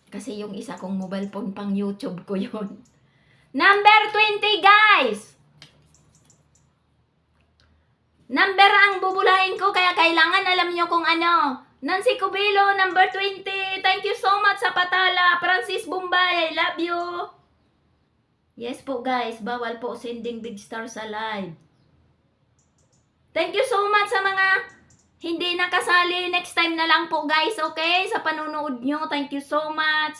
Kasi yung isa kong mobile phone pang YouTube ko yun. Number 20, guys! Number ang bubulahin ko, kaya kailangan alam nyo kung ano. Nancy Cubilo, number 20. Thank you so much sa patala. Francis Bombay, I love you. Yes po guys, bawal po sending big star sa live. Thank you so much sa mga hindi nakasali. Next time na lang po guys, okay? Sa panunood nyo, thank you so much.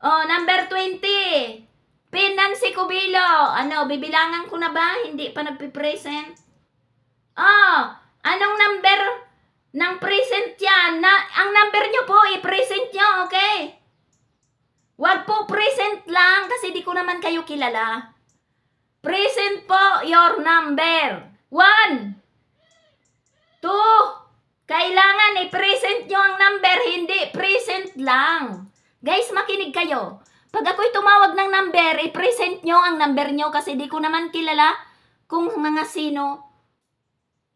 Oh, number 20. Pin Nancy Cubilo. Ano, bibilangan ko na ba? Hindi pa nagpipresent. Oh, anong number ng present yan? Ang number nyo po, i-present nyo, okay? Wag po present lang kasi di ko naman kayo kilala. Present po your number. 1, 2, kailangan i-present nyo ang number, hindi present lang. Guys, makinig kayo. Pag ako'y tumawag ng number, i-present nyo ang number nyo kasi di ko naman kilala kung mga sino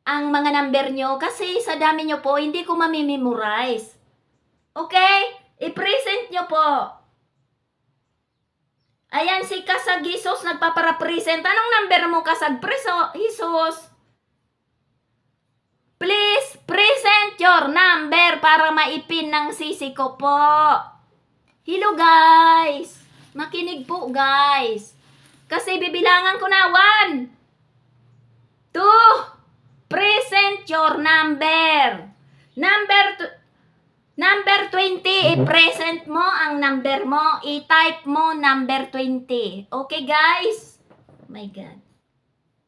ang mga number nyo kasi sa dami nyo po, hindi ko mamimemorize. Okay? I-present nyo po. Ayan si Kasag Jesus nagpapara-present. Anong number mo, Kasag Jesus? Please, present your number para maipin ng sisi ko po. Hello guys. Makinig po guys. Kasi bibilangan ko na 1, 2, present your number. Number 20, i-present mo ang number mo. I-type mo number 20. Okay, guys? Oh my God.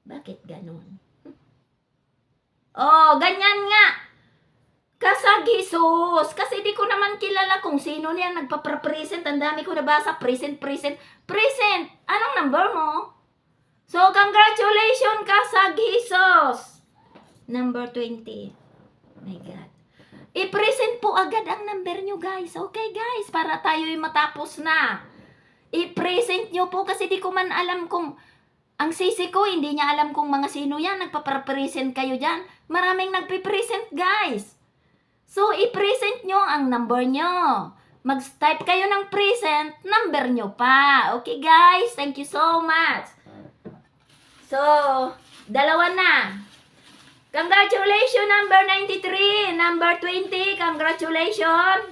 Bakit ganun? Oh, ganyan nga. Kasag Jesus. Kasi di ko naman kilala kung sino niya nagpapresent. Ang dami ko nabasa. Present. Anong number mo? So, congratulations, Kasag Jesus. Number 20. My God. I-present po agad ang number nyo, guys. Okay, guys? Para tayo'y matapos na. I-present nyo po kasi di ko man alam kung ang sisi ko, hindi niya alam kung mga sino yan. Nagpapresent kayo dyan. Maraming nagpipresent, guys. So, i-present nyo ang number nyo. Mag-type kayo ng present, number nyo pa. Okay, guys? Thank you so much. So, dalawa na. Congratulations, number 93. Number 20, congratulations.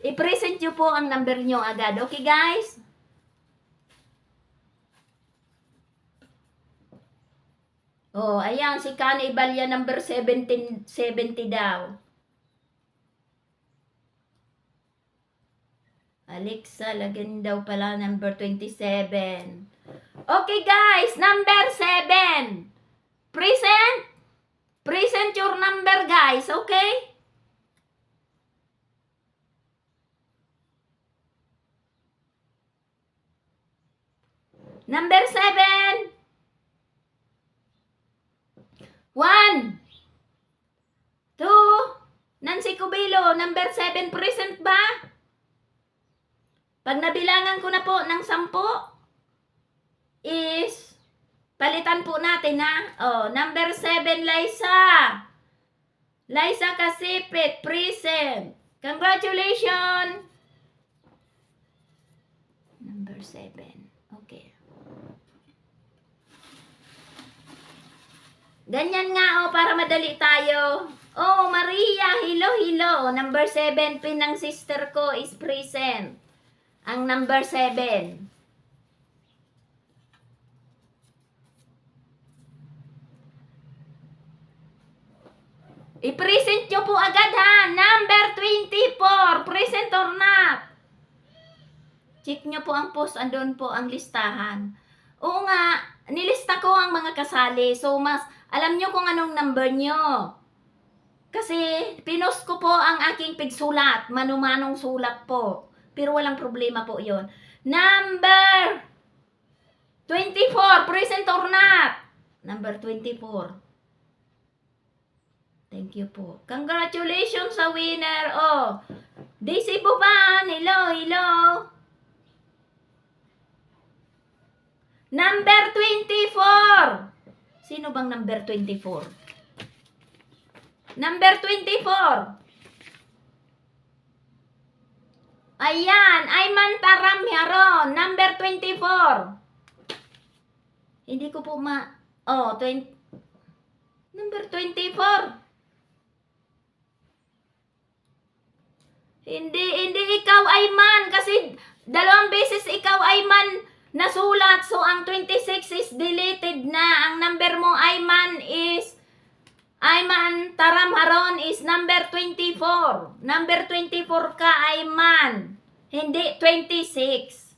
I-present nyo po ang number nyo agad. Okay, guys? Oh, ayan, si Kani Ibalya, number 70 daw. Alexa, lagyan daw pala number 27. Okay, guys, number 7. Present your number, guys, okay? Number 7. 1, 2, Nancy Cubilo, number 7, present ba? Pag nabilangan ko na po ng 10, is palitan po natin, ha? Oh, number 7, Liza Kasipit, present. Congratulations. Number 7. Okay. Ganyan nga, oh, para madali tayo. Oh, Maria, hello. Number 7, pin ng sister ko is present. Ang number 7. I-present nyo po agad, ha? Number 24. Present or not? Check nyo po ang post. Andun po ang listahan. Oo nga, nilista ko ang mga kasali. So, mas alam nyo kung anong number nyo. Kasi, pinost ko po ang aking pigsulat. Manumanong sulat po. Pero walang problema po yon. Number 24. Present or not? Number 24. Thank you po. Congratulations sa winner. Oh, Daisy Buban. Hello. Number 24. Sino bang number 24? Number 24. Ayan, Ayman Taram Haron, number 24. Hindi ko po number 24. Hindi ikaw, Ayman, kasi 2 beses ikaw, Ayman, nasulat. So, ang 26 is deleted na. Ang number mo, Ayman Taram Haron is number 24. Number 24 ka, Ayman. Hindi 26.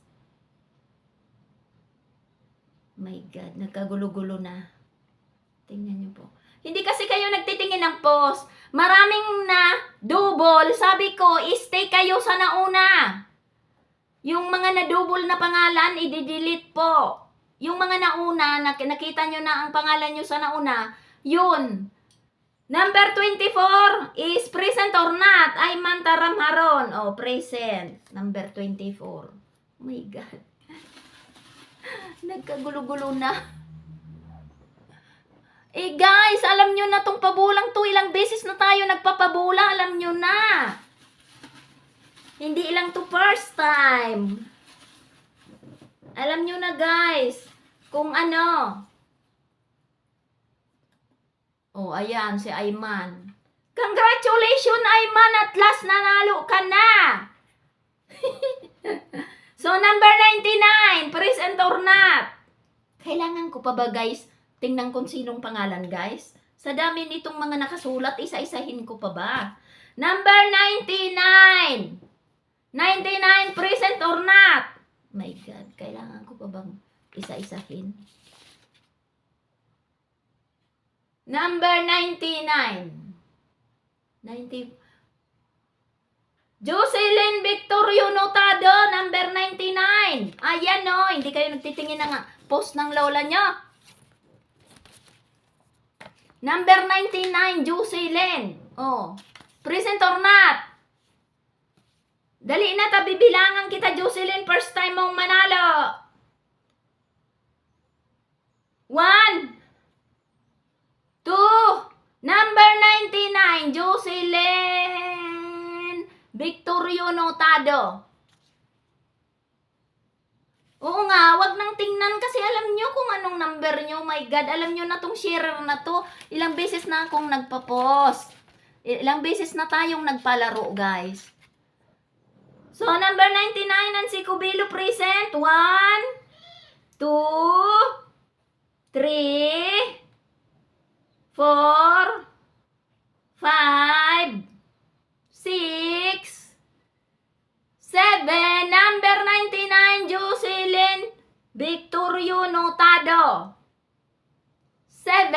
My God, nagkagulo-gulo na. Tingnan niyo po. Hindi kasi kayo nagtitingin ng post. Maraming na double. Sabi ko, stay kayo sa nauna. Yung mga na double na pangalan, i-delete po. Yung mga nauna, nakita nyo na ang pangalan nyo sa nauna, yun. Number 24 is present or not. Ayman Taram Haron. Oh, present. Number 24. Oh my God. Nagkagulo-gulo na. Eh guys, alam nyo na tong pabulang to. Ilang beses na tayo nagpapabula. Alam nyo na. Hindi ilang to first time. Alam nyo na guys. Kung ano. Oh, ayan si Ayman. Congratulations, Ayman. At last nanalo ka na. So, number 99. Present or not. Kailangan ko pa ba guys? Tingnan kung sinong pangalan, guys. Sa dami nitong mga nakasulat, isa-isahin ko pa ba? Number 99. 99, present or not? My God, kailangan ko pa bang isa-isahin? Number 99. 90. Jocelyn Victorio Notado, number 99. Ayan o, hindi kayo nagtitingin ng post ng lola nyo. Number 99, Jocelyn. Oh, present or not? Dali na, bibilangan kita, Jocelyn. First time mong manalo. 1, 2, number 99, Jocelyn Victorio Notado. Oo nga, wag nang tingnan kasi alam nyo kung anong number nyo. My God, alam nyo na tong sharer na to. Ilang beses na akong nagpa-post. Ilang beses na tayong nagpalaro, guys. So, number 99, Nancy Cubilo present. 1, 2, 3, 4, 5, 6, 7, number 99, Jocelyn Victorio Notado. 7,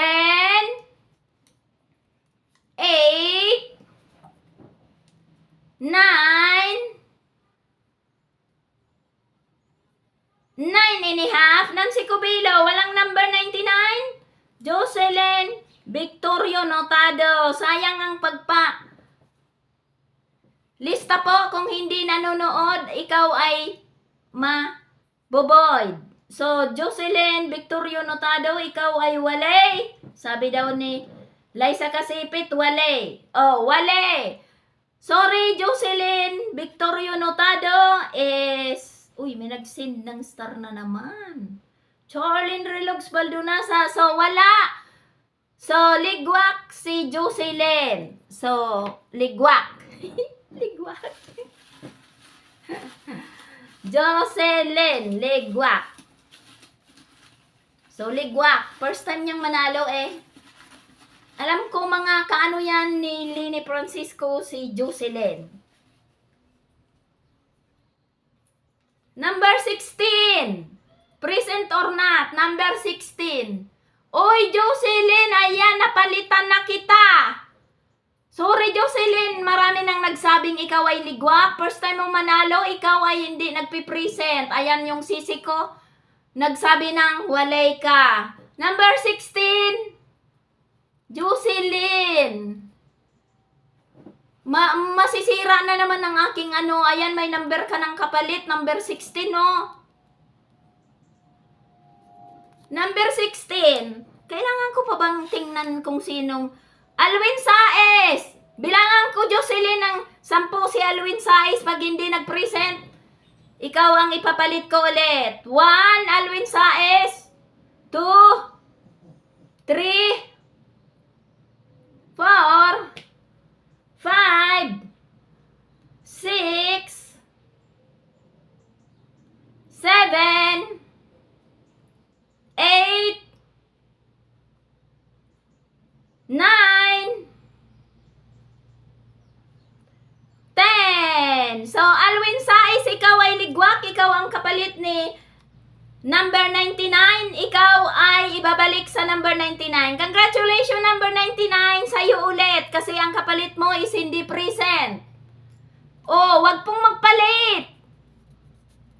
8, 9, 9.5, Nancy Cubilo, walang number 99. Jocelyn Victorio Notado, sayang ang lista po. Kung hindi nanonood, ikaw ay maboboyd. So, Jocelyn Victorio Notado, ikaw ay wale. Sabi daw ni Liza Kasipit, wale. Oh, wale. Sorry, Jocelyn Victorio Notado is... Uy, may nag-send ng star na naman. Charlene Relogs Baldunasa. So, wala. So, ligwak si Jocelyn. So, ligwak. Ligwak. Jocelyn, ligwak. So, ligwak. First time niyang manalo eh. Alam ko mga kaano yan ni Lini Francisco, si Jocelyn. Number 16. Present or not? Number 16. Oy, Jocelyn, ayan, napalitan na kita. Sorry, Jocelyn, marami nang nagsabing ikaw ay ligwak. First time mong manalo, ikaw ay hindi nagpipresent. Ayan yung sisi ko. Nagsabi ng walay ka. Number 16. Jocelyn. Masisira na naman ang aking ano. Ayan, may number ka ng kapalit. Number 16, no? Number 16. Kailangan ko pa bang tingnan kung sinong... Alwin Saez. Bilangan ko, Jocelyn, ng 10 si Alwin Sais pag hindi nag-present. Ikaw ang ipapalit ko ulit. 1, Alwin Sais. 2, 3, 4, 5, 6, 7, 8, 9, 10. So, Alwin Sais, ikaw ay ligwak. Ikaw ang kapalit ni number 99. Ikaw ay ibabalik sa number 99. Congratulations, number 99. Sa'yo ulit. Kasi ang kapalit mo is hindi present. Oh, wag pong magpalit.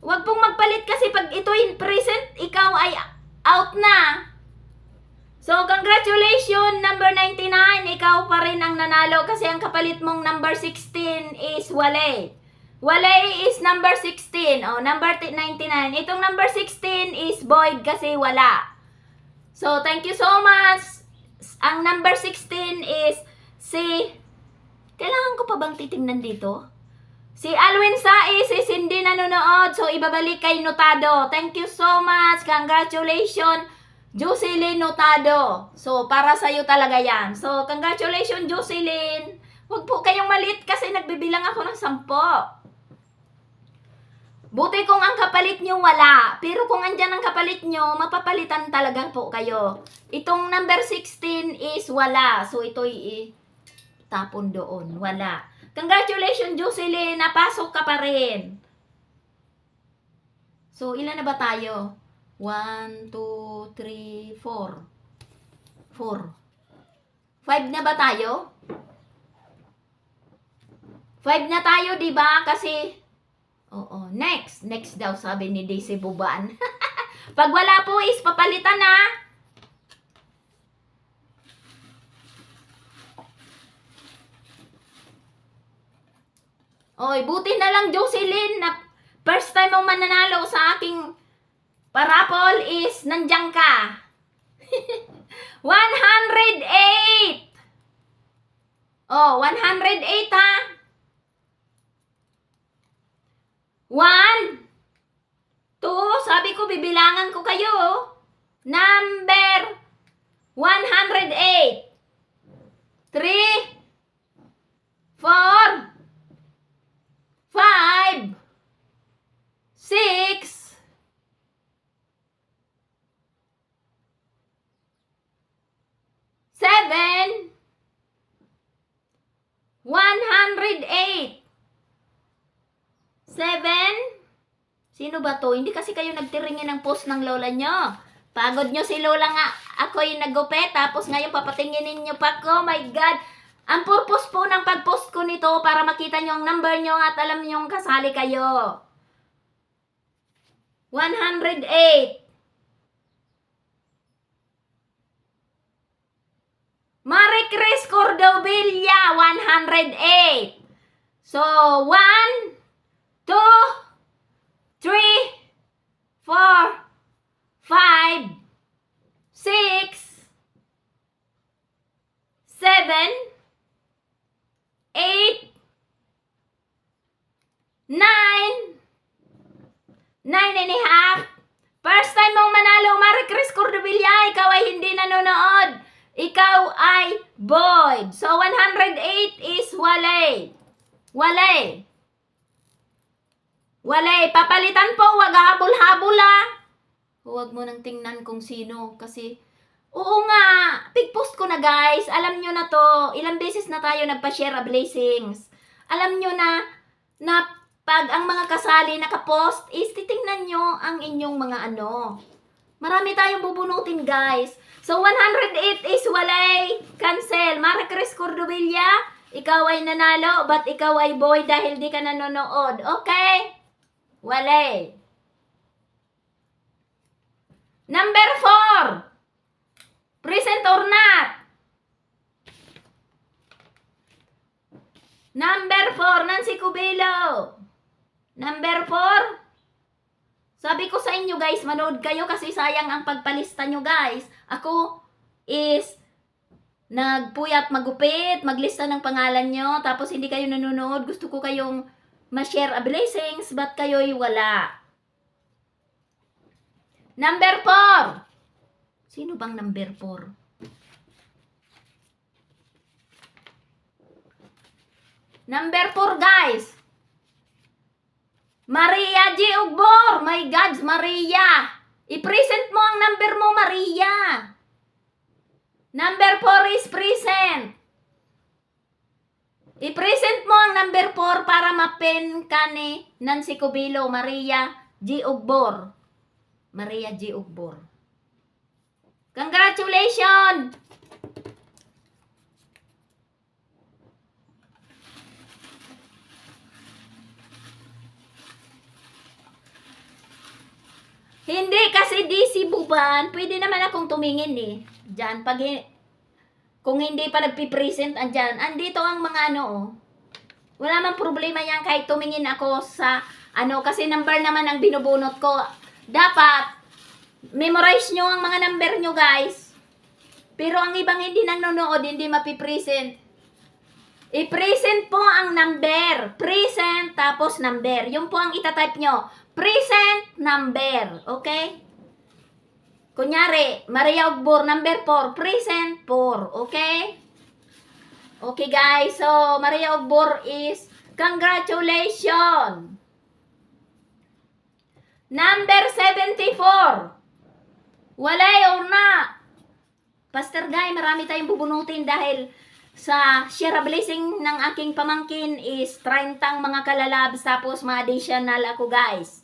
Wag pong magpalit kasi pag ito'y present, ikaw ay out na. So, congratulations, number 99. Ikaw pa rin ang nanalo kasi ang kapalit mong number 16 is Wale. Wale is number 16. Oh, number 99. Itong number 16 is Boyd kasi wala. So, thank you so much. Ang number 16 is si... Kailangan ko pa bang titingnan dito? Si Alwin Sais is hindi nanonood. So, ibabalik kay Notado. Thank you so much. Congratulations, Jocelyn Notado. So, para sa'yo talaga yan. So, congratulations, Jocelyn. Huwag po kayong malit kasi nagbibilang ako ng 10. Buti kung ang kapalit nyo wala. Pero kung andyan ang kapalit nyo, mapapalitan talaga po kayo. Itong number 16 is wala. So, ito'y tapon doon. Wala. Congratulations, Jocelyn. Napasok ka pa rin. So, ilan na ba tayo? 1, 2, 3, 4. 4. 5 na ba tayo? 5 na tayo, di ba? Kasi, oo, next. Next daw, sabi ni Daisy Buban. Pag wala po is papalitan na. Oy, buti na lang, Jocelyn, na first time mong mananalo sa aking parapol is nandiyan ka. 108! Oh, 108 ha? 1, 2, sabi ko bibilangan ko kayo. Number 108. 3, 4, 5, 6, 7, 108. 7. Sino ba to? Hindi kasi kayo nagtiringin ng post ng lola nyo. Pagod nyo si lola nga. Ako yung nagupit. Tapos ngayon papatinginin nyo pa ko. Oh my God. Ang purpose po ng pag-post ko nito para makita nyo ang number nyo at alam nyo kasali kayo. 108. Marie Chris Cordovilla, 108. So, 1, 2, 3, 4, 5, 6, 7, 8, 9, 9 and a half. First time mong manalo, Marie Chris Cordovilla, ikaw ay hindi nanonood. Ikaw ay Boyd. So, 108 is Wale. Wale. Wale. Papalitan po. Huwag habol-habol ah. Huwag mo nang tingnan kung sino. Kasi, oo nga. Pig-post ko na guys. Alam nyo na to. Ilang beses na tayo nagpa-share a blessings. Alam nyo na pag ang mga kasali nakapost is titingnan nyo ang inyong mga ano. Marami tayong bubunutin guys. So, 108 is Wale. Cancel. Marie Chris Cordovilla, ikaw ay nanalo, but ikaw ay boy dahil di ka nanonood. Okay? Wale. Number 4. Present or not? Number 4, Nancy Cubelo. Number 4. Sabi ko sa inyo guys, manood kayo kasi sayang ang pagpalista nyo guys. Ako is nagpuyat magupit, maglista ng pangalan nyo, tapos hindi kayo nanonood. Gusto ko kayong ma-share a blessings, ba't kayo'y wala? Number 4. Sino bang number 4? Number 4, guys. Maria G. Ugbor. My God, Maria. I-present mo ang number mo, Maria. Number 4 is present. I-present mo ang number 4 para ma-pen ka ni Nancy Cubilo, Maria G. Ugbor. Maria G. Ugbor. Congratulations! Hindi kasi DC Buban, pwede naman akong tumingin eh. Diyan, kung hindi pa nagpipresent andyan, andito ang mga ano oh. Wala mang problema yan kahit tumingin ako sa ano, kasi number naman ang binubunot ko. Dapat, memorize nyo ang mga number nyo guys. Pero ang ibang hindi nanonood, hindi mapipresent. I-present po ang number. Present, tapos number. Yung po ang itatype nyo. Present number. Okay? Kunyari, Maria Ugbor, number 4. Present 4. Okay? Okay guys. So, Maria Ugbor is congratulations. Number 74. Walay or na. Pastor Guy, marami tayong bubunutin dahil sa share a blessing ng aking pamangkin is 30 mga kalalabs tapos mga additional ako guys.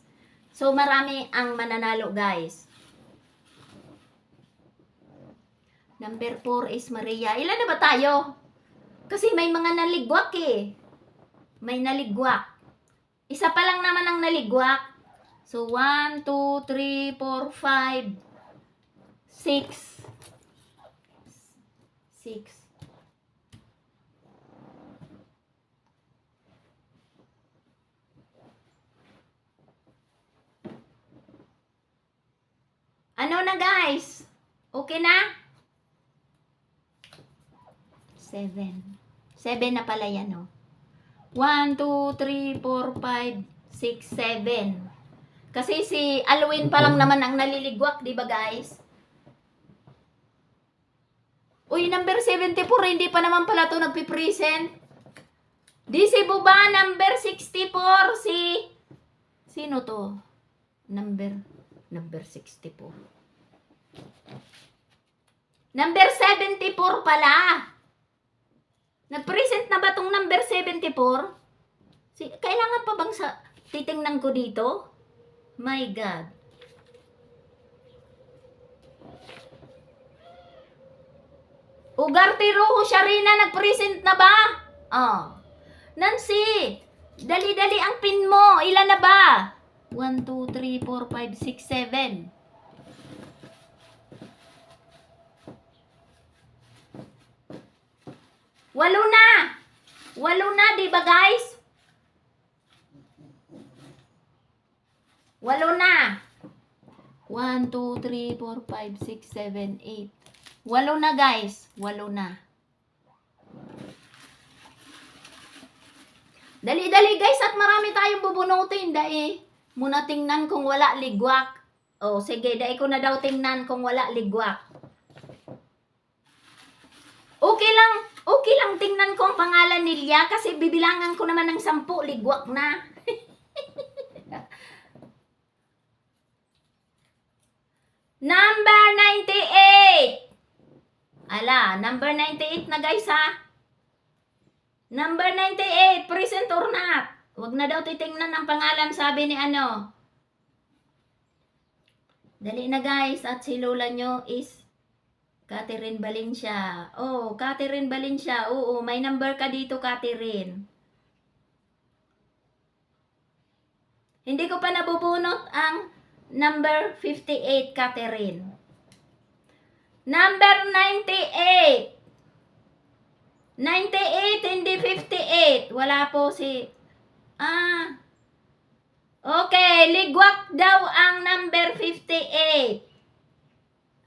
So marami ang mananalo guys. Number 4 is Maria. Ilan na ba tayo? Kasi may mga naligwak eh. May naligwak. Isa pa lang naman ang naligwak. So 1, 2, 3, 4, 5, 6. 6. Ano na guys? Okay na? 7. 7 na pala yan, oh. 1, 2, 3, 4, 5, 6, 7. Kasi si Alwin pa lang naman ang naliligwak, di ba guys? Uy, number 74, hindi pa naman pala ito nagpipresent. Di si Buba, number 64, sino to? Number 64. Number 74 pala. Nag-present na ba tong number 74? Kailangan pa bang titingnan ko dito? My God. Ugarte Rojo Sharina, nag-present na ba? Oh. Nancy, dali-dali ang pin mo. Ilan na ba? 1, 2, 3, 4, 5, 6, 7. Walo na. Walo na, di ba guys? Walo na. 1, 2, 3, 4, 5, 6, 7, 8. Walo na guys. Walo na. Dali-dali guys at marami tayong bubunutin. Dahil muna tingnan kung wala ligwak. O sige, dahil ko na daw tingnan kung wala ligwak. Okay lang tingnan ko ang pangalan ni Lia kasi bibilangan ko naman ng 10, ligwak na. Number 98. Ala, number 98 na guys ha. Number 98, present or not? Huwag na daw titingnan ang pangalan, sabi ni ano. Dali na guys, at si lola nyo is Catherine Valencia. Oh, Catherine Valencia. Oo, may number ka dito, Catherine. Hindi ko pa nabubunot ang number 58, Catherine. Number 98. 98, hindi 58. Wala po si... Okay, ligwak daw ang number 58.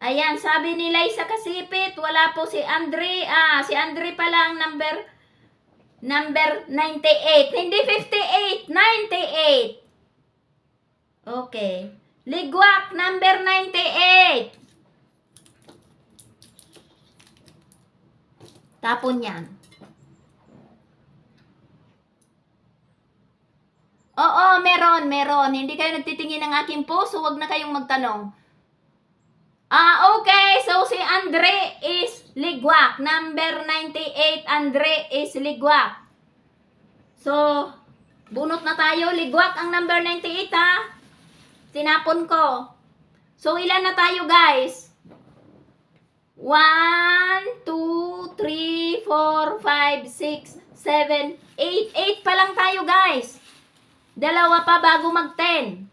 Ayan, sabi ni Liza Kasipit, wala po si Andre. Si Andre pala ang number 98. Hindi 58, 98. Okay. Ligwak, number 98. Tapon yan. Oo, meron. Hindi kayo nagtitingin ng aking post, so wag na kayong magtanong. Okay. So, si Andre is Ligwak. Number 98, Andre is Ligwak. So, bunot na tayo. Ligwak ang number 98, ha? Tinapon ko. So, ilan na tayo, guys? 1, 2, 3, 4, 5, 6, 7, 8. 8 pa lang tayo, guys. Dalawa pa bago mag-10.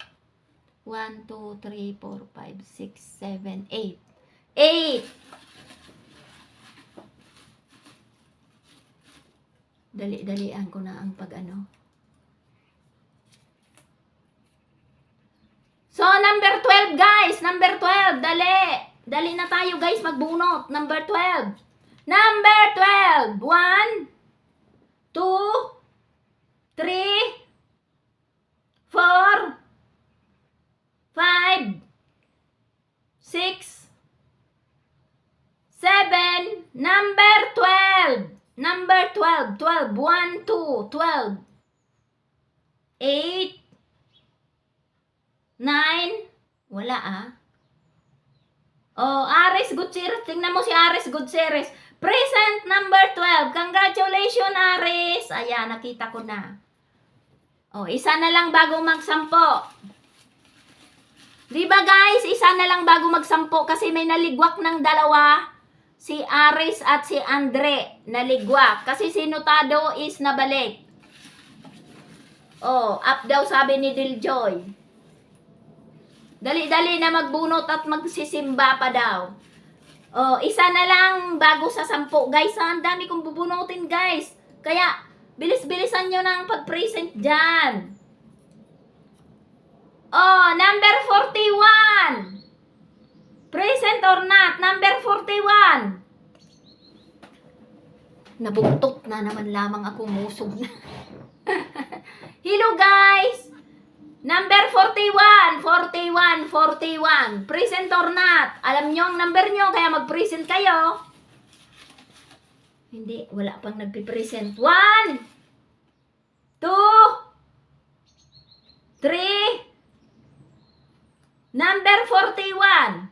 1, 2, 3, 4, 5, 6, 7, 8. 8. Dali-dalian ko na ang pag-ano. So, number 12, guys. Number 12. Dali. Dali na tayo, guys, magbunot. Number 12. Number 12. 1, 2, 3, 4, 5, 6, 7, number 12. Number 12. 12. 1, 2, 12. 8, 9. Wala, Aris Gutierrez. Tingnan mo si Aris Gutierrez. Present number 12. Congratulations, Aris. Ayan, nakita ko na. Isa na lang bago magsampo. Diba, guys? Isa na lang bago magsampo kasi may naligwak ng dalawa. Si Aris at si Andre naligwak. Kasi si Notado is nabalik. Up daw sabi ni Diljoy. Dali-dali na magbunot at magsisimba pa daw. Isa na lang bago sa 10, guys. Ang dami kong bubunutin, guys. Kaya, bilis-bilisan nyo ng pag-present dyan. Number 41. Present or not? Number 41. Nabuktot na naman lamang ako, musog na. Hello, guys. Number 41. 41. Present or not? Alam nyo ang number nyo, kaya mag-present kayo. Hindi, wala pang nagpipresent. 1, 2, 3. Number 41.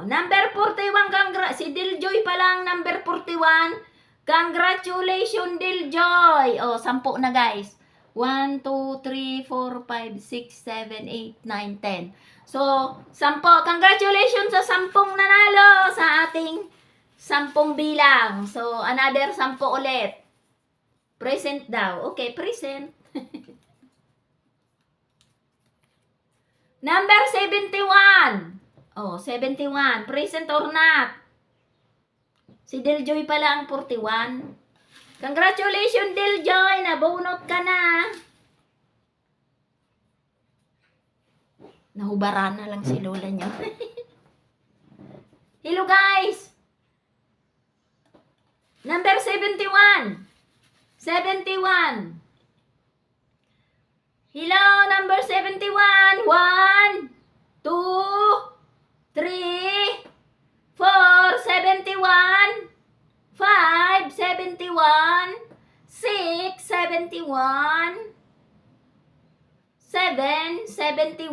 Number 41. Si Diljoy pa lang, number 41. Congratulations, Diljoy. 10 na, guys. 1, 2, 3, 4, 5, 6, 7, 8, 9, 10. So, 10. Congratulations sa 10 nanalo sa ating 10 bilang. So, another 10 ulit. Present daw. Okay, present. Number 71. 71. Present or not? Si Diljoy pala ang 41. Congratulations, Diljoy! Nabunot ka na. Nahubaran na lang si lola niya. Hello, guys! Number 71. 71. Hello, number 71. 1, 2, 3, 4, 71, 5, 71, 6, 71, 7, 71,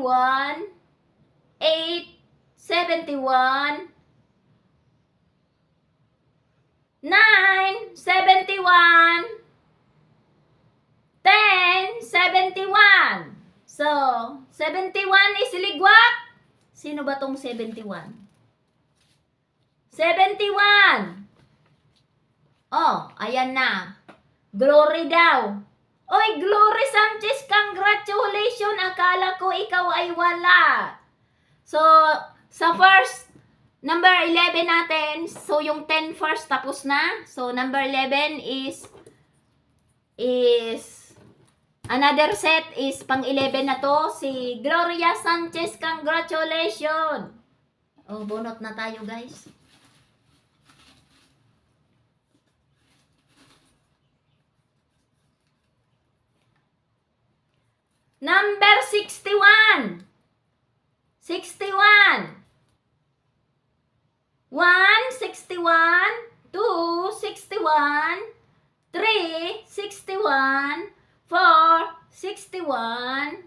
8, 71, 9, 71, 10, 71. So, 71 is ligwak. Sino ba tong 71? 71. Ayan na. Glory daw. Oy, Glory Sanchez, congratulations. Akala ko ikaw ay wala. So, sa first, number 11 natin. So, yung 10 first tapos na. So, number 11 is Another set is pang 11 na to, si Gloria Sanchez. Congratulations! Oh, bunot na tayo guys. Number 61. 61. 1, 61. 2, 61. 3, 61. 4, 61.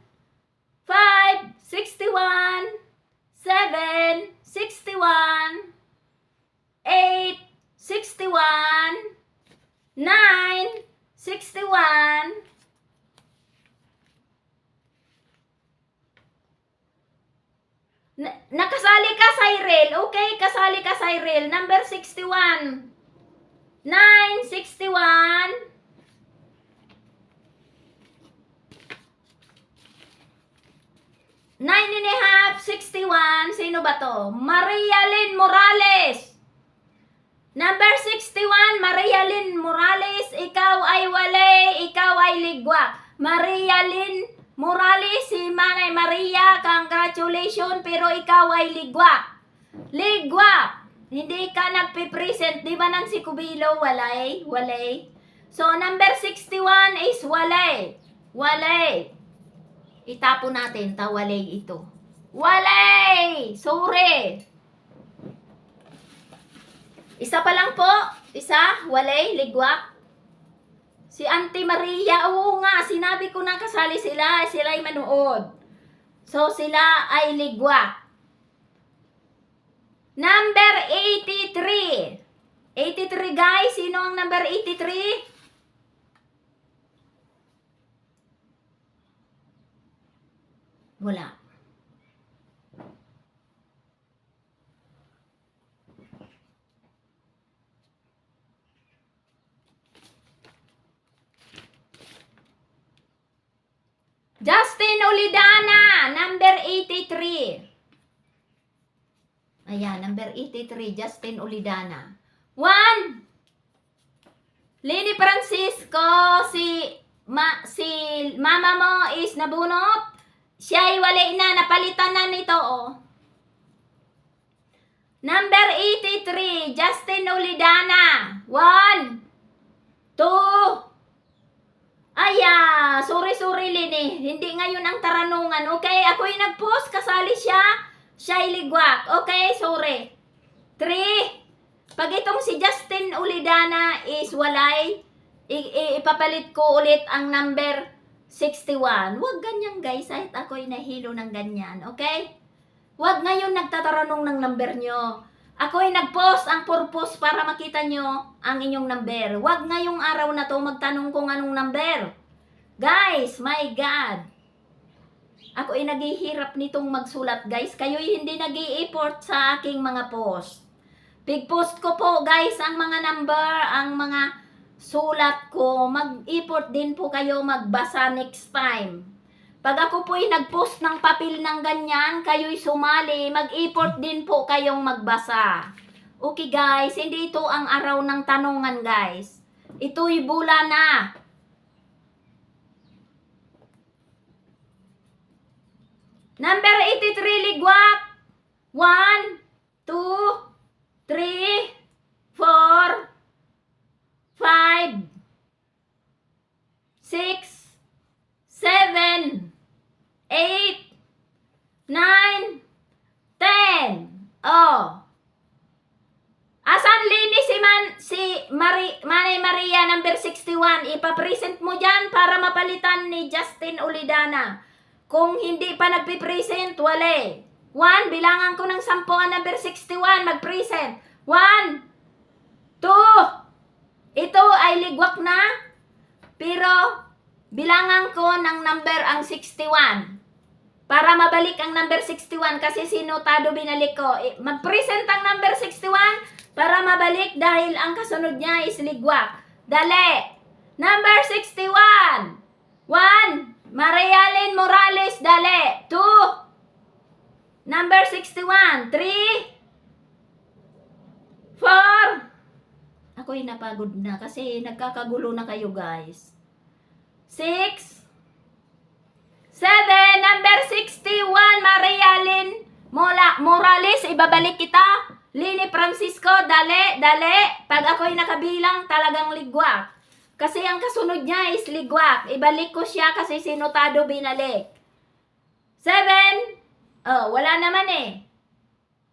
5, 61. 7, 61. 8, 61. 9, 61. Nakasali ka, Cyril. Okay, kasali ka, Cyril. Number 61. 9, 61. 9.5, 61. Sino ba to? Maria Lynn Morales. Number 61, Maria Lynn Morales. Ikaw ay walay, ikaw ay ligwa. Maria Lynn Morales, si Manay Maria, congratulations, pero ikaw ay ligwa. Ligwa. Hindi ka nagpipresent. Di ba Nancy Cubilo? Walay, walay. So, number 61 is walay. Walay. Itapo natin, tawalay ito. Walay! Sorry! Isa pa lang po. Isa, walay, ligwak. Si Auntie Maria, oo nga, sinabi ko na kasali sila. Sila ay manood. So, sila ay ligwak. Number 83. 83 guys, sino ang number 83? Wala. Justin Olidana, number 83. Ayan, number 83, Justin Olidana. 1. Lini Francisco, si mama mo is nabunot. Siya ay wala na, napalitan na nito, oh. Number 83, Justin Olidana. 1, 2. Sorry, Lini. Hindi ngayon ang taranungan. Okay, ako'y nag-post, kasali siya. Siya ay ligwak. Okay, sorry. 3. Pag itong si Justin Olidana is walay, ipapalit ko ulit ang number 61. Huwag ganyan guys, kahit ako'y nahilo ng ganyan, okay? Huwag ngayon nagtataranong ng number nyo. Ako'y nag-post ang purpose para makita nyo ang inyong number. Huwag ngayong araw na to magtanong kung anong number. Guys, my God. Ako'y naghihirap nitong magsulat guys. Kayo'y hindi nag-i-effort sa aking mga post. Big post ko po guys ang mga number, ang mga sulat ko, mag-effort din po kayo magbasa next time. Pag ako po'y nag-post ng papel ng ganyan, kayo'y sumali, mag-effort din po kayong magbasa. Okay guys, hindi ito ang araw ng tanungan guys. Ito'y bula na. Number 83, ligwak. 1, 2, 3, 4, 5, 6, 7, 8, 9, 10. Oh. Asan Lini si Manay Maria number 61? Ipapresent mo dyan para mapalitan ni Justin Olidana. Kung hindi pa nagpipresent, wala. 1, bilangan ko ng 10 ang number 61, mag-present. 1, 2, ito ay ligwak na, pero bilangan ko ng number ang 61. Para mabalik ang number 61 kasi sinotado binalik ko. Mag-present ang number 61 para mabalik dahil ang kasunod niya is ligwak. Dali! Number 61. 1. Maria Lynn Morales, dali. 2. Number 61. 3. 4. Ako'y napagod na kasi nagkakagulo na kayo guys. 6. Number 61, Maria Lynn Morales, ibabalik kita. Lini Francisco, dali. Pag ako'y nakabilang, talagang ligwak. Kasi ang kasunod niya is ligwak. Ibalik ko siya kasi sinutado binalik. 7. Oh, wala naman eh.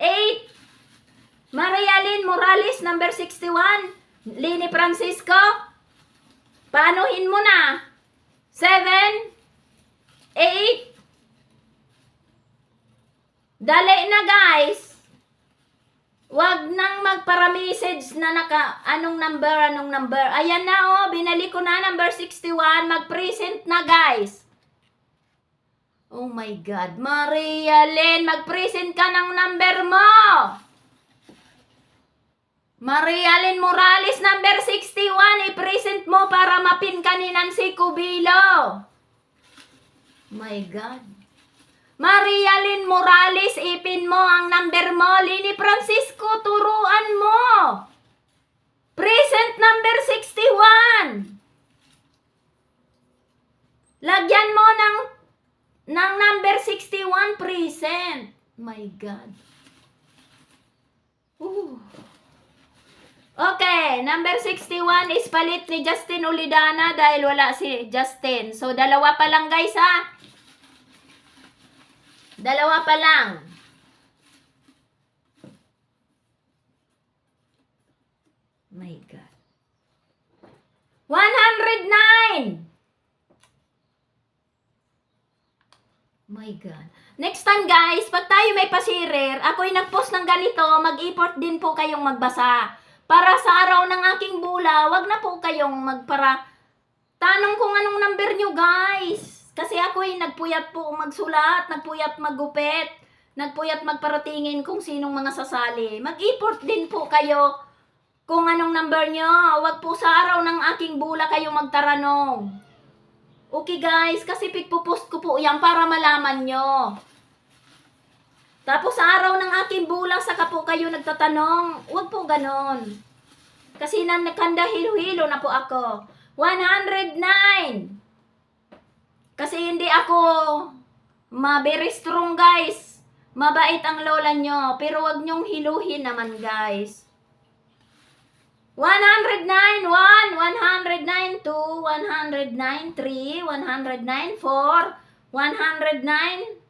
8. Maria Lynn Morales, number 61. Lini Francisco. Paanuhin mo na. 7. 8. Dali na guys. Wag nang magpara-message na anong number. Ayan na oh, binalik ko na number 61. Mag-present na guys. Oh my God. Maria Lynn, mag-present ka ng number mo. Maria Lynn Morales, number 61. I-present mo para mapin ka ni Nancy Cubilo. My God. Maria Lynn Morales, ipin mo ang number mo. Lini Francisco, turuan mo. Present number 61. Lagyan mo ng number 61 present. My God. Okay, number 61 is palit ni Justin Ulidana dahil wala si Justin. So, dalawa pa lang guys ha. Dalawa pa lang. My God. 109. My God. Next time guys, pag tayo may pasirer, ako'y nag-post ng ganito, mag-import din po kayong magbasa. Para sa araw ng aking bula, wag na po kayong tanong kung anong number nyo guys. Kasi ako'y nagpuyat po magsulat, nagpuyat maggupit, nagpuyat magparatingin kung sinong mga sasali. Mag-import din po kayo kung anong number nyo. Wag po sa araw ng aking bula kayo magtaranong. Okay guys, kasi pigpo-post ko po yan para malaman nyo. Tapos sa araw ng aking bula, saka po kayo nagtatanong. Wag po ganon. Kasi nakanda hilo-hilo na po ako. 109. Kasi hindi ako very strong guys. Mabait ang lola nyo. Pero wag nyong hiluhin naman guys. 109, 1, 109, 2, 109, 3, 109, 4, 109,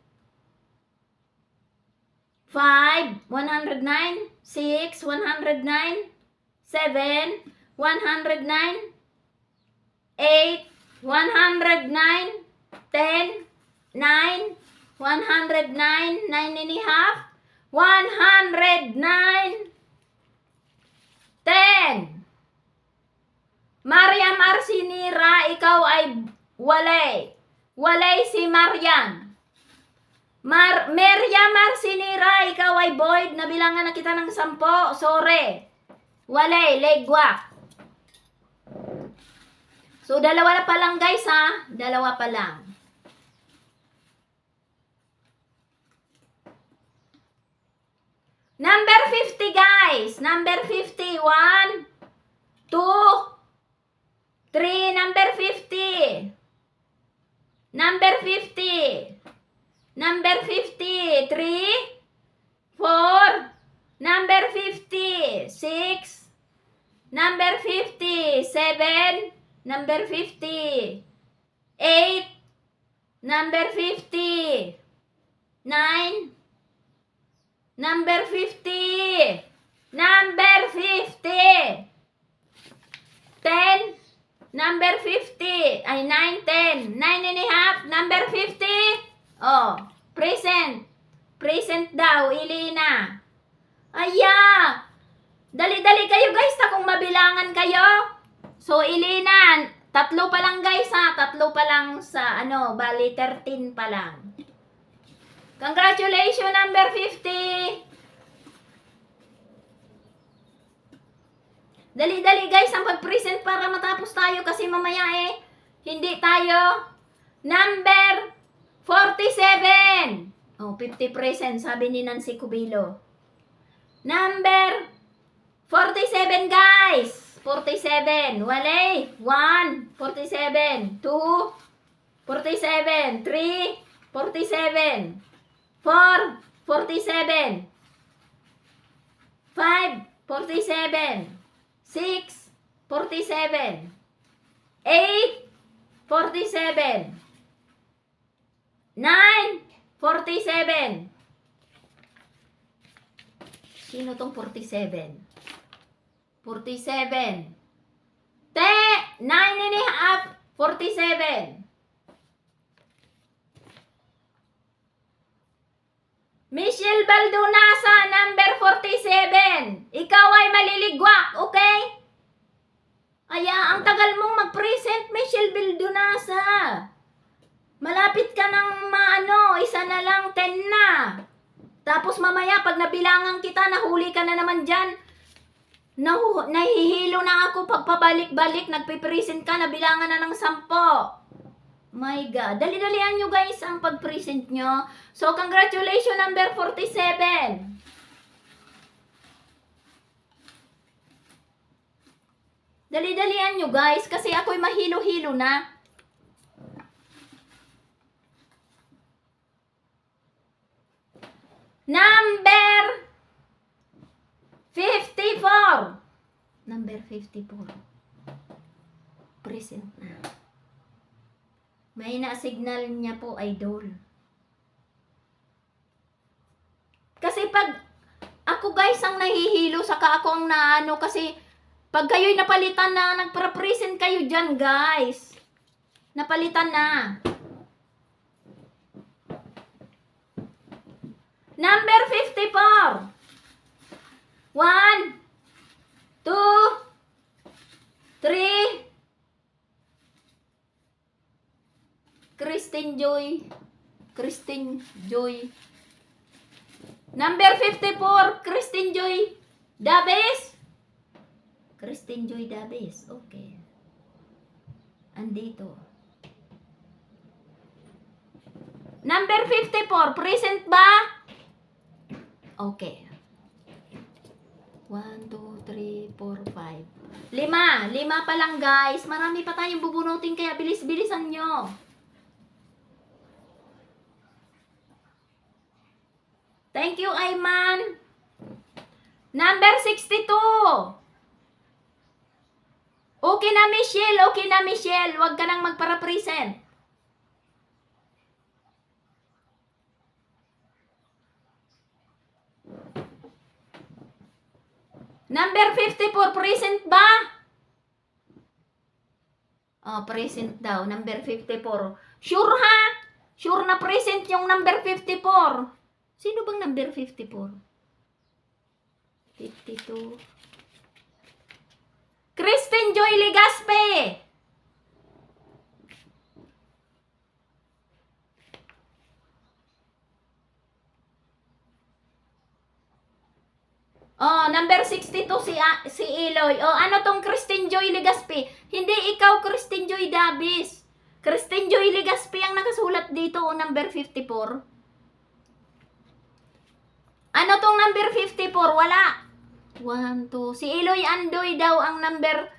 5, 109, 6, 109, 7, 109, 8, 109, 10, 9, 109, 9 and a half, 109, 10. Mariam Arsinira, ikaw ay walay. Walay si Mariam. Mariam Arsinira, ikaw ay void. Nabilangan na kita ng 10. Sorry. Walay, legwak. So, dalawa pa lang guys ha. Dalawa pa lang. Number 50 guys. Number 50. 1, 2, 3. Number 50. Number 50. Number 50. 3, 4. Number 50. 6. Number 50. 7. Number 50. 8. Number 50. 9. Number 50. Number 50. 10. Number 50. Ay, 9, 10. 9 and a half. Number 50. Oh, present. Present daw, Ilina. Aya. Dali-dali kayo guys na kung mabilangan kayo. So, Ilina, 3 pa lang guys ha. 3 pa lang sa bali 13 pa lang. Congratulations, number 50. Dali-dali guys ang pag-present para matapos tayo kasi mamaya hindi tayo. Number 47. Oh, 50 present, sabi ni Nancy Cubilo. Number 47 guys. 47. Walay. 1. 47. 2. 47. 3, 47. 4, 47. 5, 47. 6, 47. 8, 47. 9, 47. Sino tong 47? 47. 9 and a half, 47. Michelle Baldonasa, number 47. Ikaw ay maliligwak, okay? Aya, ang tagal mong mag-present, Michelle Baldonasa. Malapit ka ng isa na lang, 10 na. Tapos mamaya, pag nabilangan kita, nahuli ka na naman dyan. Nahihilo na ako pagpabalik-balik, nagpipresent ka, nabilangan na ng 10. My God. Dali-dalian nyo guys ang pag-present nyo. So, congratulations number 47. Dali-dalian nyo guys kasi ako'y mahilo-hilo na. Number 54. Number 54. Present na. May na-signal niya po, idol. Kasi pag ako guys ang nahihilo, saka ako ang naano, kasi pag kayo'y napalitan na, nagpa-present kayo dyan guys. Napalitan na. Number 54. 1, 2, 3. Christine Joy. Number 54, Christine Joy Dabes. Christine Joy Dabes, okay. Andito. Number 54, present ba? Okay. 1, 2, 3, 4, 5. 5 pa lang guys. Marami pa tayong bubunutin kaya bilis-bilisan nyo. Thank you, Ayman. Number 62. Okay na, Michelle. Huwag ka nang magpara-present. Number 54, present ba? Oh, present daw. Number 54. Sure ha? Sure na present yung number 54. Sino bang number 54? 52. Christine Joy Legaspe. Oh, number 62 si Eloy. Oh, ano tong Christine Joy Legaspi? Hindi ikaw, Christine Joy Dabis. Christine Joy Legaspi ang nakasulat dito, oh, number 54. Ano tong number 54? Wala. 1, 2. Si Eloy Andoy daw ang number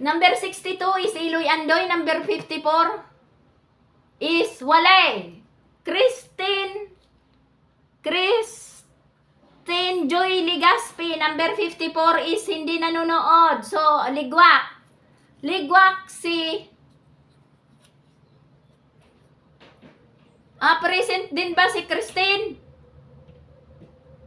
62 is Eloy Andoy. Number 54 is wala. Christine Joy Legaspi, number 54 is hindi nanonood. So, ligwak. Ligwak si... present din ba si Christine?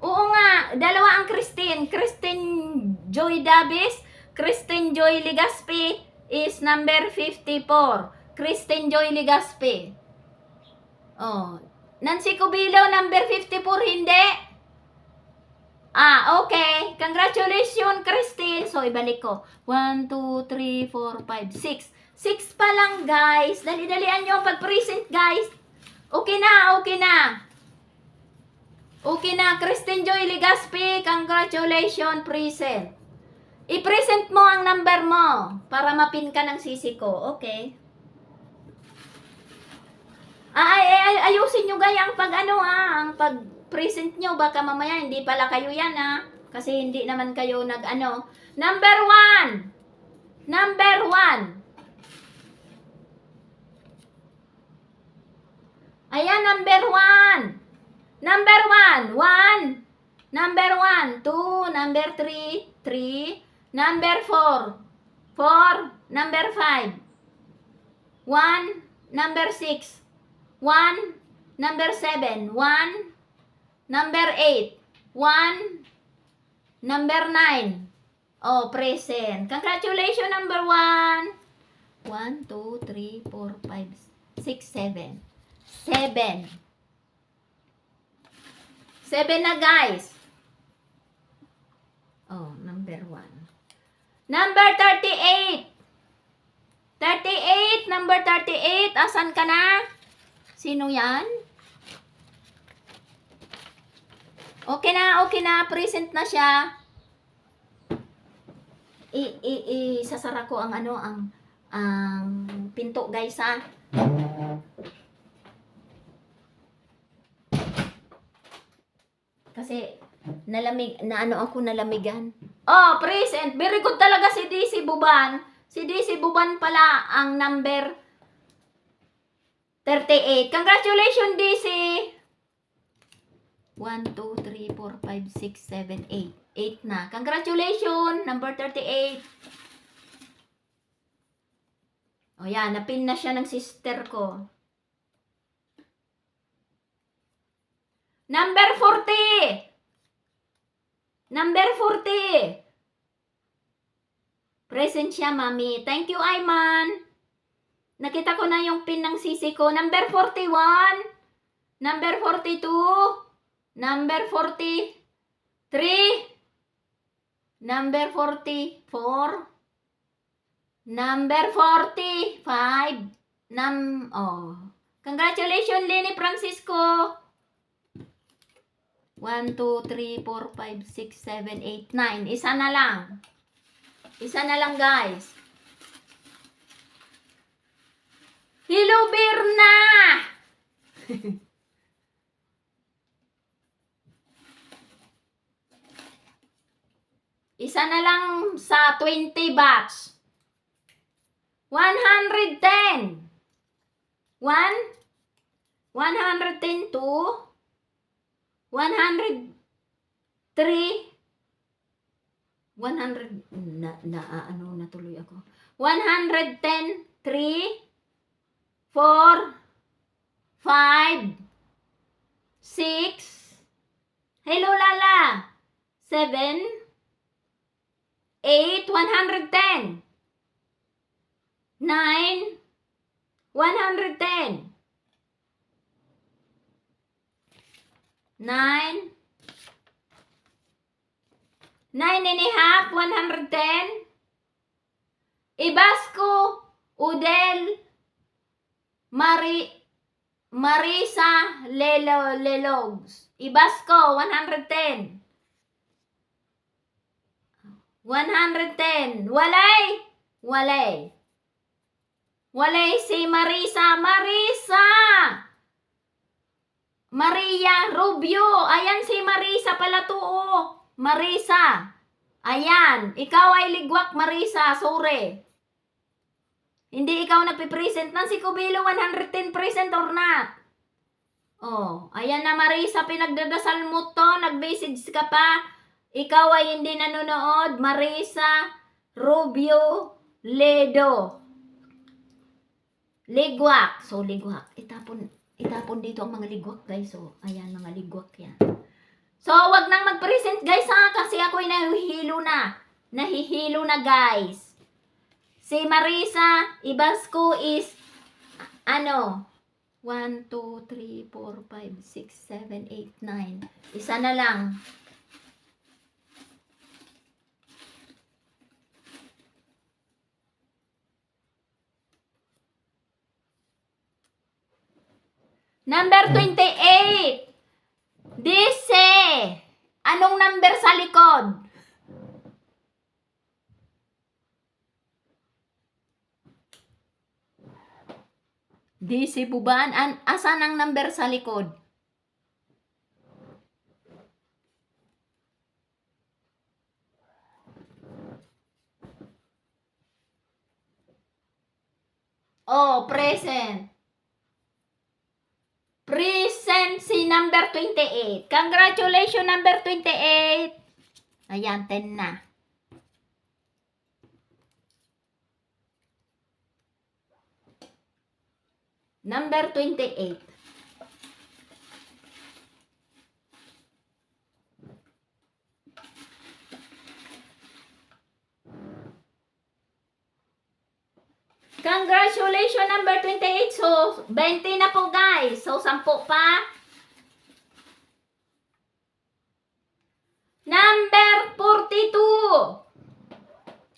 Oo nga, dalawa ang Christine. Christine Joy Dabis, Christine Joy Legaspi is number 54. Christine Joy Legaspi. Oh. Nancy Cubilo, number 54, hindi? Okay. Congratulations, Christine. So, ibalik ko. 1, 2, 3, 4, 5, 6. 6 pa lang, guys. Dali-dalian nyo pag-present, guys. Okay na. Okay na, Christine Joy Legaspi. Congratulations, present. I-present mo ang number mo para mapin ka ng sisi ko. Okay. Ayusin nyo gaya ang ang pag-present nyo. Baka mamaya hindi pala kayo yan kasi hindi naman kayo Number 1. number 1. Number 1, 1. Number 1, 2. Number 3, 3. Number 4, 4. Number 5, 1. Number 6, 1. Number 7, 1. Number 8, 1. Number 9. Oh, present. Congratulations, number 1. 1, 2, 3, 4, 5, 6, 7. 7. 7 na, guys. Oh, number 1. Number 38. 38, number 38. Asan ka na? Sino yan? Okay na. Present na siya. Sasara ko ang pinto, guys, ha. Kasi nalamigan. Oh, present. Very good talaga si DC Buban. Si DC Buban pala ang number 38. Congratulations, DC. 1, 2, 3, 4, 5, 6, 7, 8. 8 na. Congratulations, number 38. O yan, napin na siya ng sister ko. Number 40. Number 40. Present siya, mami. Thank you, Ayman. Nakita ko na yung pin ng sisi ko. Number 41. Number 42. Number 43. Number 44. Number 45. Congratulations, Lenny Francisco. 1, 2, 3, 4, 5, 6, 7, 8, 9. Isa na lang. Isa na lang, guys. Hello, Berna! Isa na lang sa 20 batch. 110. 1. 110 to 103. 100 natuloy ako. 110, 3, 4, 5, 6. Hello, Lala. 7, 8, 110. 9, 110. 9 and a half, 110. Ibasco, Udel, Marisa, Lelogs. Ibasco, 110. 110. Walay si Marisa. Maria Rubio. Ayan si Marisa pala to, oh. Marisa. Ayan. Ikaw ay ligwak, Marisa. Sorry. Hindi ikaw nagpipresent. Nancy Cubilo, 110% or not? Oh. Ayan na, Marisa. Pinagdadasal mo to. Nag-message ka pa. Ikaw ay hindi nanonood. Marisa Rubio Ledo. Ligwak. So, ligwak. Itapon dito ang mga ligwak, guys. So, ayan, mga ligwak yan. So, wag nang mag-present, guys, ha? Kasi ako'y nahihilo na. Nahihilo na, guys. Si Marisa Ibasco is, 1, 2, 3, 4, 5, 6, 7, 8, 9. Isa na lang. Number 28. Dise. Anong number sa likod? Dise Buban. Asan ang number sa likod? Oh, present. Present si number 28. Congratulations, number 28. Ayan, 10 na. Number 28. Congratulations, number 28. So, 20 na po, guys. So, 10 pa. Number 42.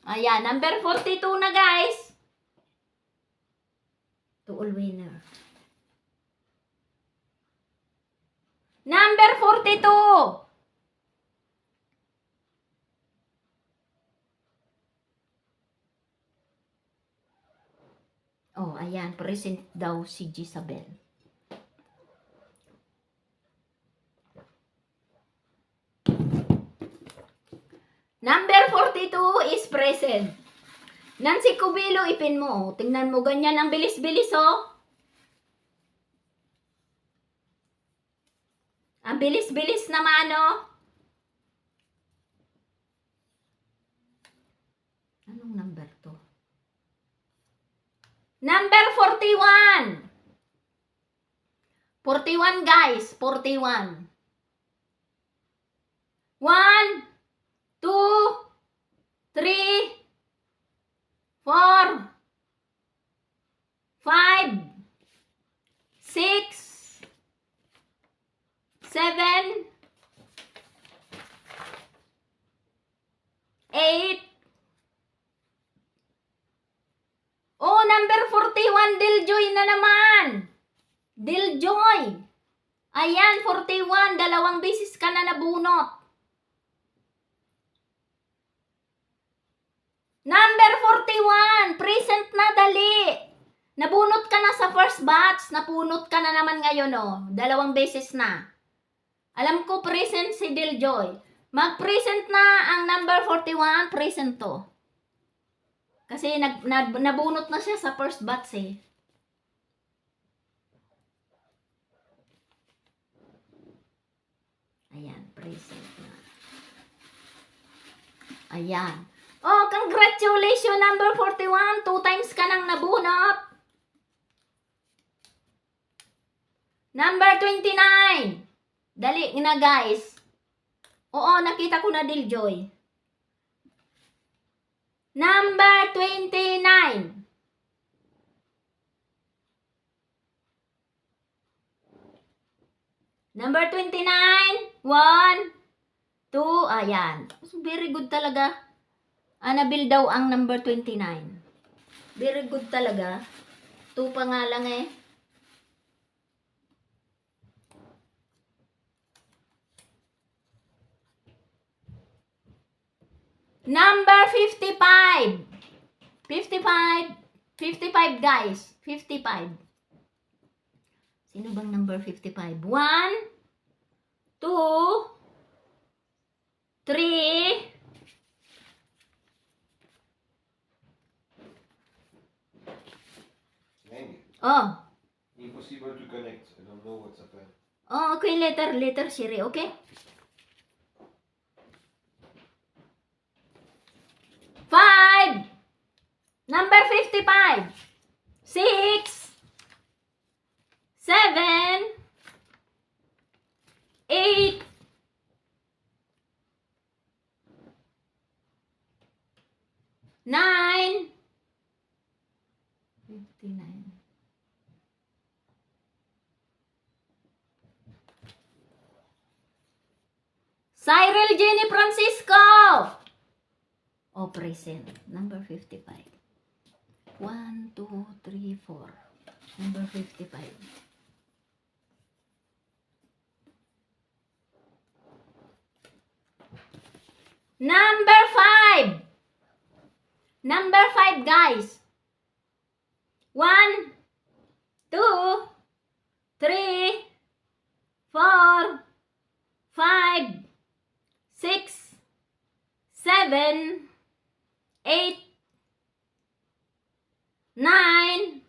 Ayan, number 42 na, guys. To all winner. Number 42. Oh, ayan. Present daw si Gisabel. Number 42 is present. Nancy Cubilo, ipin mo. Tingnan mo, ganyan ang bilis-bilis, oh. Ang bilis-bilis naman, oh. Anong number to? Number 41. 41, guys. 41. 1, 2, 3, 4, 5, 6, 7, 8. Oh, number 41, Diljoy na naman. Diljoy. Ayan, 41. 2 beses ka na nabunot. Number 41, present na, dali. Nabunot ka na sa first batch, napunot ka na naman ngayon, oh. 2 beses na. Alam ko present si Diljoy. Mag-present na ang number 41, present to. Kasi nabunot na siya sa first batch, eh. Ayan, present na. Ayan. Oh, congratulations, number 41. 2 times ka nang nabunot. Number 29. Dali na, guys. Oo, nakita ko na, Diljoy. Number 29. Number 29. 1, 2. Ayan. Very good talaga. Annabelle daw ang number 29. Very good talaga. 2 pa nga lang, eh. Number 55. 55. 55, guys. 55. Sino bang number 55? 1, 2, 3, 4. Oh. Impossible to connect. I don't know what's happened. Oh, okay. Later, Siri. Okay? 5. Number 55. 6. 7. 8. 9. 59. Cyril Jenny Francisco. Oh, present. Number 55. 1, 2, 3, 4. Number 55. Number 5. Number 5, guys. 1, 2, 3, 4, 5, 6, 7, 8, 9,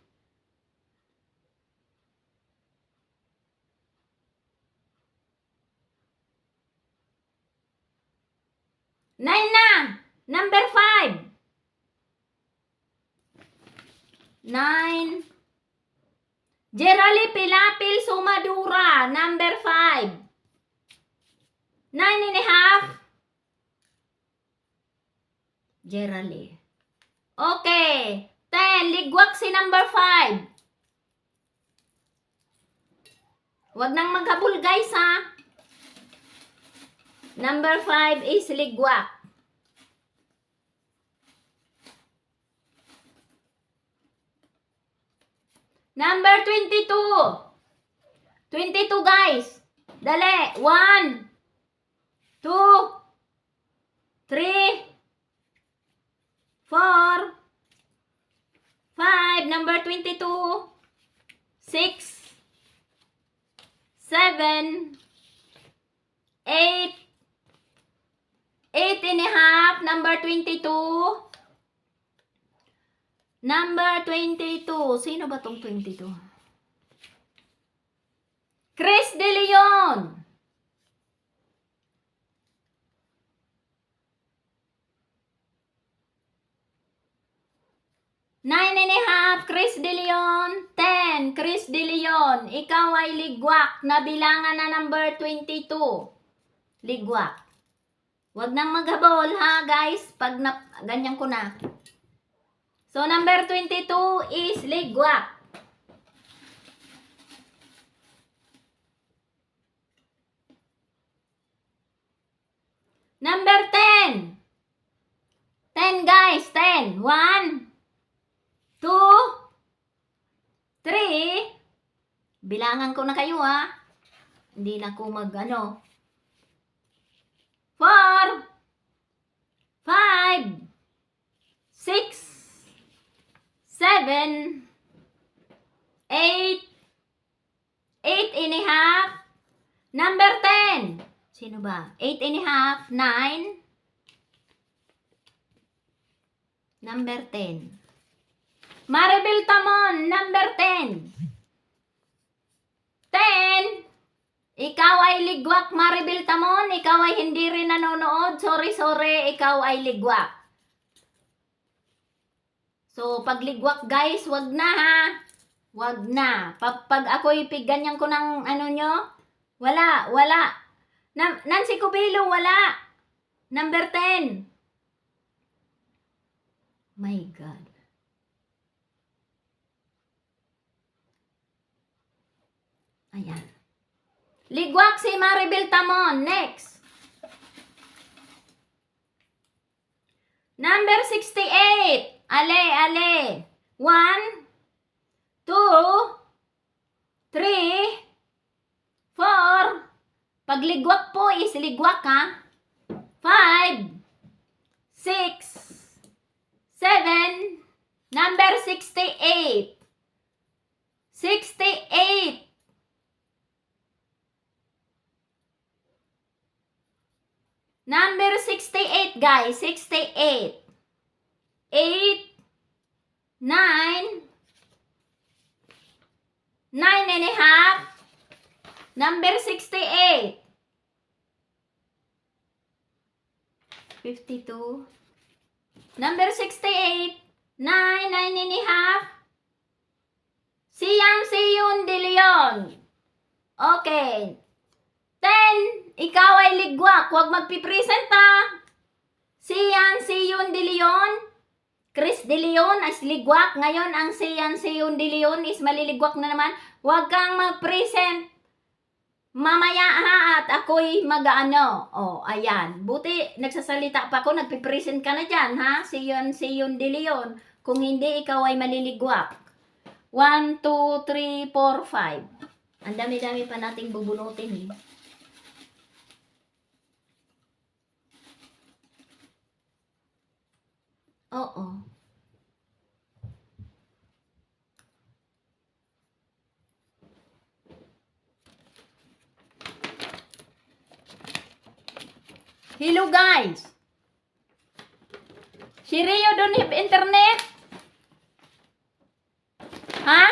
9. Gerali Pilapil Sumadura, number 5. 9.5. Gerali. Okay. 10. Ligwak si number 5. Huwag nang maghabol guys ha. Number 5 is ligwak. Number 22. 22 guys. Dali. 1, 2, 3, 4, 5. Number 22. 6, 7, 8, 8.5. Number 22. Number 22. Sino ba tong 22? Chris De Leon. Nine and a half, Chris De Leon. 10, Chris De Leon. Ikaw ay ligwak na bilangan na number 22. Ligwak. Huwag nang maghabol ha guys. Pag ganyan ko na. So, number 22 is ligwak. Number 10. 10 guys, 10. 1, 2, 3. Bilangan ko na kayo ha. Hindi na ako 4, 5, 6, 7, 8, 8.5. Number 10. Sino ba? 8.5, 9. Number 10. Maribel Tamon, number 10. 10. Ikaw ay ligwak, Maribel Tamon. Ikaw ay hindi rin nanonood. Sorry, ikaw ay ligwak. So, pag ligwak guys, wag na ha. Wag na. Pag ako'y ganyan ko ng nyo, wala. Nancy Cubilo, wala. Number 10. My God. Ayan. Ligwak si Maribel Tamon. Next. Number 68. Ale. 1, 2, 3, 4. Pag ligwak po is ligwak ha. 5, 6, 7. Number 68. 68. Number 68 guys. 68. 8, 9, 9.5. Number 68. 52. Number 68. 9, 9.5. Siyun De Leon. Okay. 10. Ikaw ay ligwak. Huwag magpipresent ha. Siyun De Leon. Chris De Leon as ligwak. Ngayon, ang Siyun De Leon is maliligwak na naman. Huwag kang mag-present. Mamaya ha, at ako'y mag-ano. Oh, ayan. Buti, nagsasalita pa ako. Nagpipresent ka na dyan, ha? Siyun De Leon. Kung hindi, ikaw ay maliligwak. 1, 2, 3, 4, 5. Ang dami-dami pa nating bubunutin, eh. Oo. Hello guys. Si Rio don't have internet? Ha?